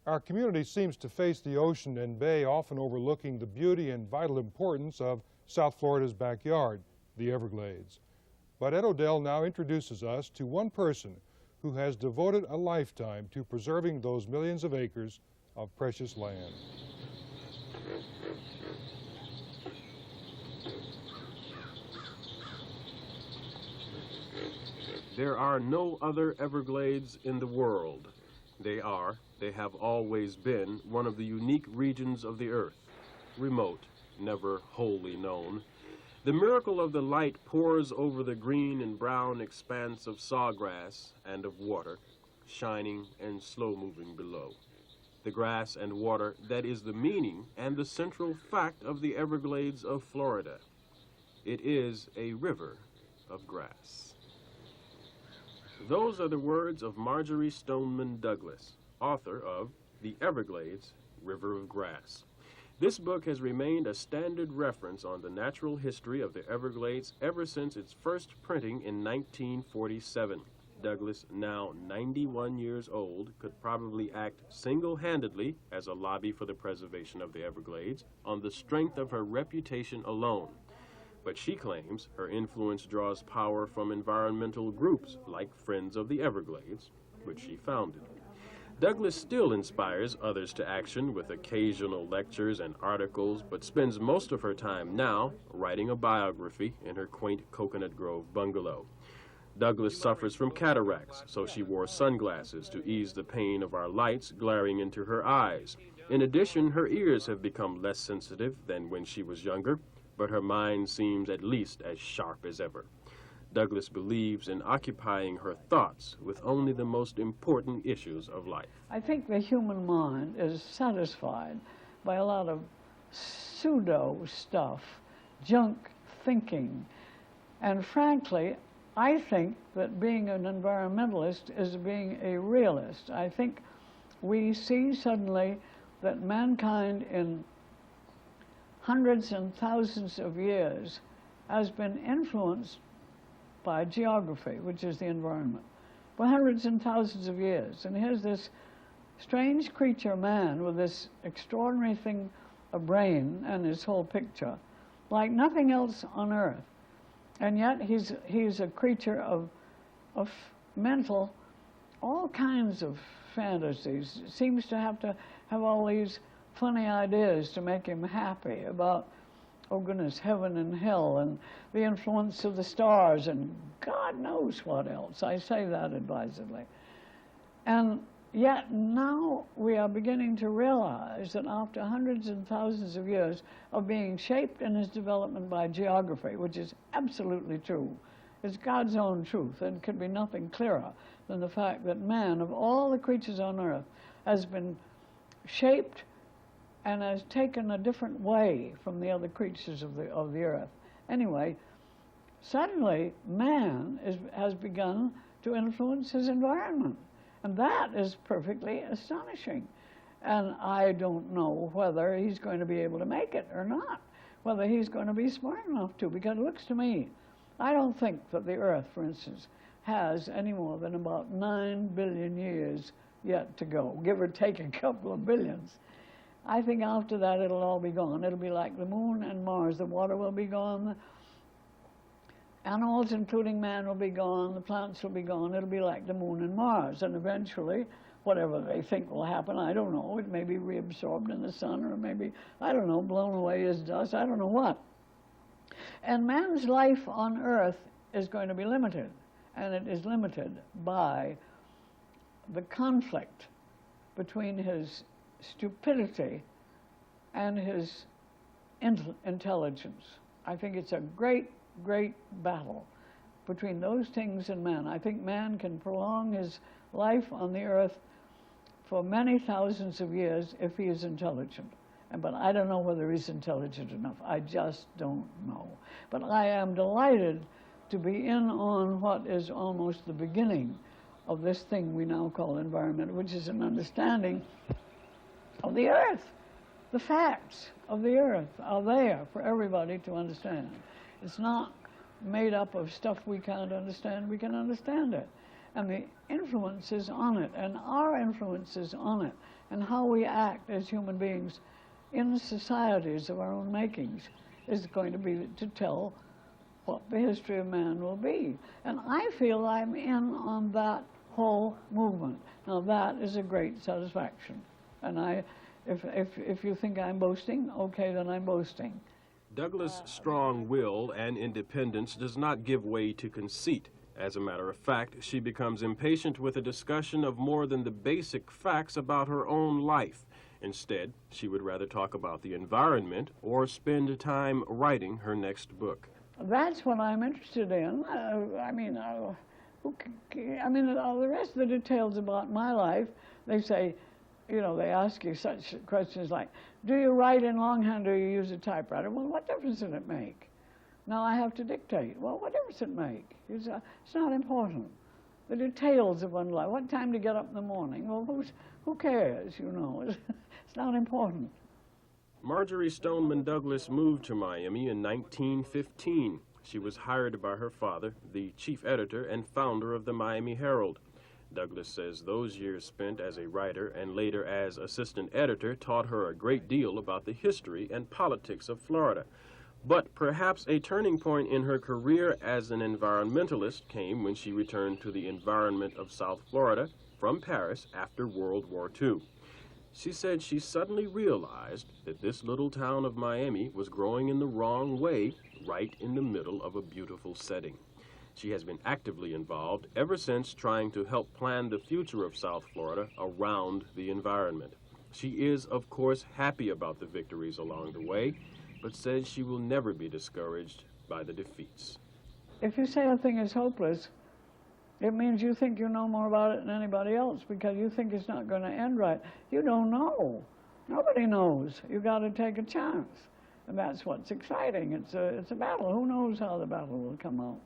Our community seems to face the ocean and bay, often overlooking the beauty and vital importance of South Florida's backyard, the Everglades. But Ed Odell now introduces us to one person who has devoted a lifetime to preserving those millions of acres of precious land. There are no other Everglades in the world. They have always been one of the unique regions of the earth, remote, never wholly known. The miracle of the light pours over the green and brown expanse of sawgrass and of water, shining and slow-moving below. The grass and water, that is the meaning and the central fact of the Everglades of Florida. It is a river of grass. Those are the words of Marjory Stoneman Douglas, author of The Everglades, River of Grass. This book has remained a standard reference on the natural history of the Everglades ever since its first printing in 1947. Douglas, now 91 years old, could probably act single-handedly as a lobby for the preservation of the Everglades on the strength of her reputation alone. But she claims her influence draws power from environmental groups like Friends of the Everglades, which she founded. Douglas still inspires others to action with occasional lectures and articles, but spends most of her time now writing a biography in her quaint Coconut Grove bungalow. Douglas suffers from cataracts, so she wore sunglasses to ease the pain of our lights glaring into her eyes. In addition, her ears have become less sensitive than when she was younger, but her mind seems at least as sharp as ever. Douglas believes in occupying her thoughts with only the most important issues of life. I think the human mind is satisfied by a lot of pseudo stuff, junk thinking. And frankly, I think that being an environmentalist is being a realist. I think we see suddenly that mankind in hundreds and thousands of years has been influenced by geography, which is the environment, for hundreds and thousands of years. And here's this strange creature, man, with this extraordinary thing, a brain, and his whole picture, like nothing else on earth. And yet he's a creature of mental, all kinds of fantasies. Seems to have all these funny ideas to make him happy about, oh goodness, heaven and hell and the influence of the stars and God knows what else. I say that advisedly. And yet now we are beginning to realize that after hundreds and thousands of years of being shaped in his development by geography, which is absolutely true, it's God's own truth, and could be nothing clearer than the fact that man, of all the creatures on earth, has been shaped and has taken a different way from the other creatures of the earth. Anyway, suddenly man has begun to influence his environment, and that is perfectly astonishing. And I don't know whether he's going to be able to make it or not, whether he's going to be smart enough to, because it looks to me, I don't think that the earth, for instance, has any more than about 9 billion years yet to go, give or take a couple of billions. I think after that it'll all be gone. It'll be like the moon and Mars. The water will be gone. Animals, including man, will be gone. The plants will be gone. It'll be like the moon and Mars. And eventually, whatever they think will happen, I don't know. It may be reabsorbed in the sun, or maybe, I don't know, blown away as dust. I don't know what. And man's life on Earth is going to be limited. And it is limited by the conflict between his stupidity and his intelligence. I think it's a great, great battle between those things and man. I think man can prolong his life on the earth for many thousands of years if he is intelligent. But I don't know whether he's intelligent enough. I just don't know. But I am delighted to be in on what is almost the beginning of this thing we now call environment, which is an understanding of the earth. The facts of the earth are there for everybody to understand. It's not made up of stuff we can't understand. We can understand it. and the influences on it, and our influences on it, and how we act as human beings in societies of our own makings is going to be to tell what the history of man will be. And I feel I'm in on that whole movement. Now that is a great satisfaction. And if you think I'm boasting, okay, then I'm boasting. Douglas' strong will and independence does not give way to conceit. As a matter of fact, she becomes impatient with a discussion of more than the basic facts about her own life. Instead, she would rather talk about the environment or spend time writing her next book. That's what I'm interested in. The rest of the details about my life, they say, you know, they ask you such questions like, do you write in longhand or do you use a typewriter? Well, what difference does it make? Now I have to dictate. Well, what difference does it make? It's not important. The details of one life, what time to get up in the morning, well, who cares, you know? It's not important. Marjory Stoneman Douglas moved to Miami in 1915. She was hired by her father, the chief editor and founder of the Miami Herald. Douglas says those years spent as a writer and later as assistant editor taught her a great deal about the history and politics of Florida. But perhaps a turning point in her career as an environmentalist came when she returned to the environment of South Florida from Paris after World War II. She said she suddenly realized that this little town of Miami was growing in the wrong way, right in the middle of a beautiful setting. She has been actively involved ever since, trying to help plan the future of South Florida around the environment. She is, of course, happy about the victories along the way, but says she will never be discouraged by the defeats. If you say a thing is hopeless, it means you think you know more about it than anybody else because you think it's not going to end right. You don't know. Nobody knows. You've got to take a chance. And that's what's exciting. It's a battle. Who knows how the battle will come out?